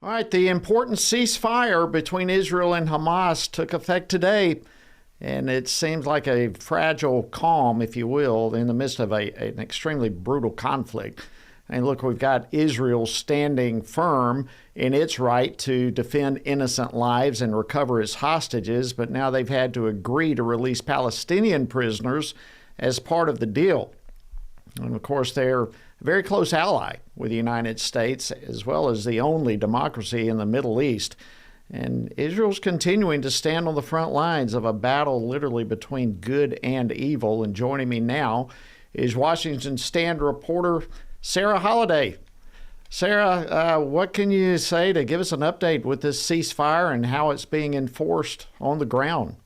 All right, the important ceasefire between Israel and Hamas took effect today, and it seems like a fragile calm, if you will, in the midst of an extremely brutal conflict. And look, we've got Israel standing firm in its right to defend innocent lives and recover its hostages, but now they've had to agree to release Palestinian prisoners as part of the deal. And of course, they're a very close ally with the United States, as well as the only democracy in the Middle East. And Israel's continuing to stand on the front lines of a battle literally between good and evil. And joining me now is Washington Stand reporter Sarah Holliday. Sarah, what can you say to give us an update with this ceasefire and how it's being enforced on the ground?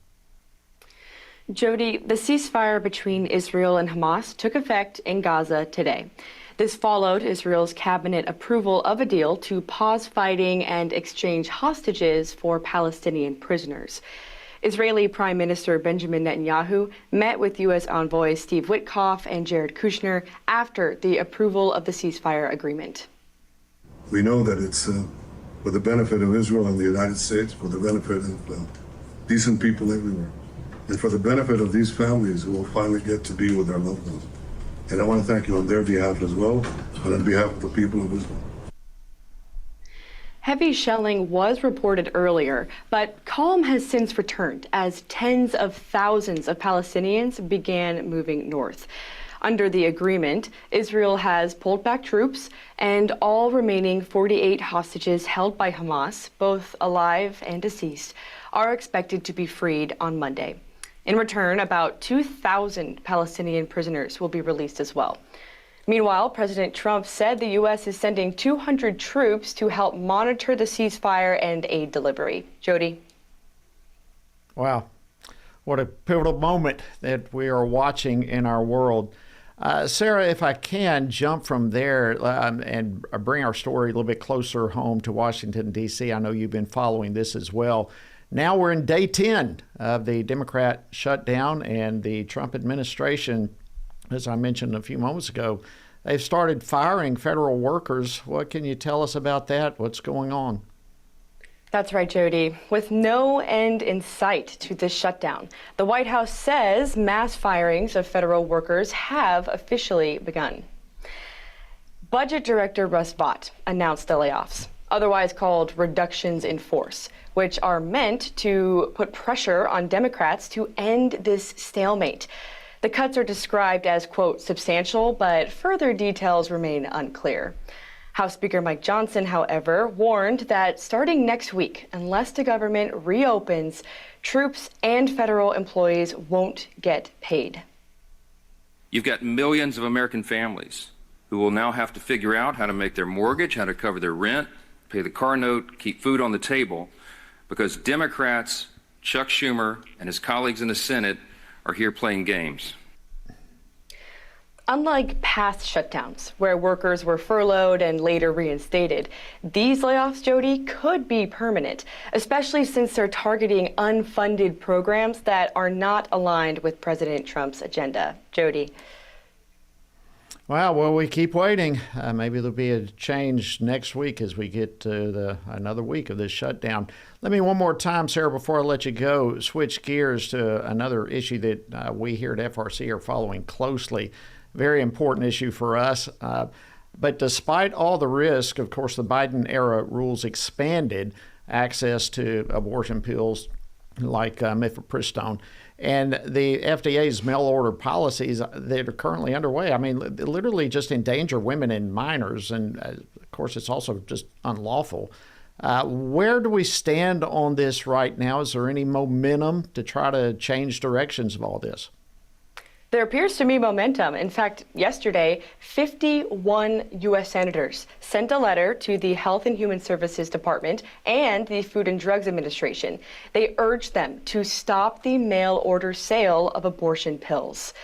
Jody, the ceasefire between Israel and Hamas took effect in Gaza today. This followed Israel's cabinet approval of a deal to pause fighting and exchange hostages for Palestinian prisoners. Israeli Prime Minister Benjamin Netanyahu met with U.S. envoy Steve Witkoff and Jared Kushner after the approval of the ceasefire agreement. We know that it's for the benefit of Israel and the United States, for the benefit of decent people everywhere, and for the benefit of these families who will finally get to be with their loved ones. And I want to thank you on their behalf as well, and on behalf of the people of Israel. Heavy shelling was reported earlier, but calm has since returned as tens of thousands of Palestinians began moving north. Under the agreement, Israel has pulled back troops, and all remaining 48 hostages held by Hamas, both alive and deceased, are expected to be freed on Monday. In return, about 2,000 Palestinian prisoners will be released as well. Meanwhile, President Trump said the U.S. is sending 200 troops to help monitor the ceasefire and aid delivery. Jody? Wow. What a pivotal moment that we are watching in our world. Sarah, if I can jump from there and bring our story a little bit closer home to Washington, D.C. I know you've been following this as well. Now we're in day 10 of the Democrat shutdown, and the Trump administration, as I mentioned a few moments ago, they've started firing federal workers. What can you tell us about that? What's going on? That's right, Jody. With no end in sight to this shutdown, the White House says mass firings of federal workers have officially begun. Budget Director Russ Vought announced the layoffs, otherwise called reductions in force, which are meant to put pressure on Democrats to end this stalemate. The cuts are described as, quote, substantial, but further details remain unclear. House Speaker Mike Johnson, however, warned that starting next week, unless the government reopens, troops and federal employees won't get paid. You've got millions of American families who will now have to figure out how to make their mortgage, how to cover their rent, pay the car note, keep food on the table, because Democrats, Chuck Schumer and his colleagues in the Senate are here playing games. Unlike past shutdowns, where workers were furloughed and later reinstated, these layoffs, Jody, could be permanent, especially since they're targeting unfunded programs that are not aligned with President Trump's agenda. Jody. Wow, well, we keep waiting. Maybe there'll be a change next week as we get to another week of this shutdown. Let me one more time, Sarah, before I let you go, switch gears to another issue that we here at FRC are following closely. Very important issue for us. But despite all the risk, of course, the Biden-era rules expanded access to abortion pills like mifepristone. And the FDA's mail-order policies that are currently underway, I mean, literally just endanger women and minors. And, of course, it's also just unlawful. Where do we stand on this right now? Is there any momentum to try to change directions of all this? There appears to be momentum. In fact, yesterday, 51 U.S. senators sent a letter to the Health and Human Services Department and the Food and Drugs Administration. They urged them to stop the mail-order sale of abortion pills.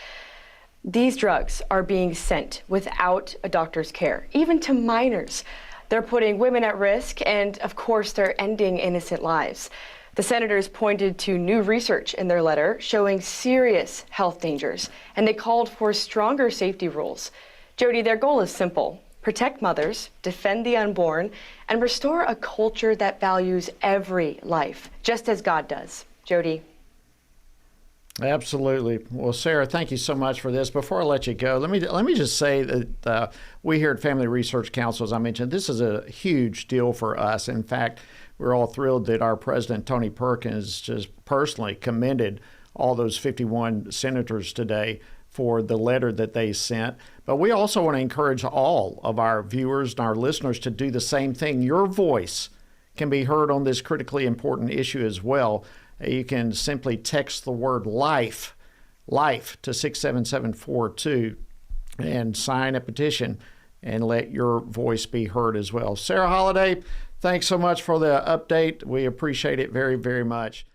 These drugs are being sent without a doctor's care, even to minors. They're putting women at risk, and of course, they're ending innocent lives. The senators pointed to new research in their letter showing serious health dangers, and they called for stronger safety rules. Jody, their goal is simple: protect mothers, defend the unborn, and restore a culture that values every life, just as God does. Jody. Absolutely. Well, Sarah, thank you so much for this. Before I let you go, let me just say that we here at Family Research Council, as I mentioned, this is a huge deal for us. In fact, we're all thrilled that our president, Tony Perkins, just personally commended all those 51 senators today for the letter that they sent. But we also want to encourage all of our viewers and our listeners to do the same thing. Your voice can be heard on this critically important issue as well. You can simply text the word life to 67742 and sign a petition and let your voice be heard as well. Sarah Holliday, thanks so much for the update. We appreciate it very, very much.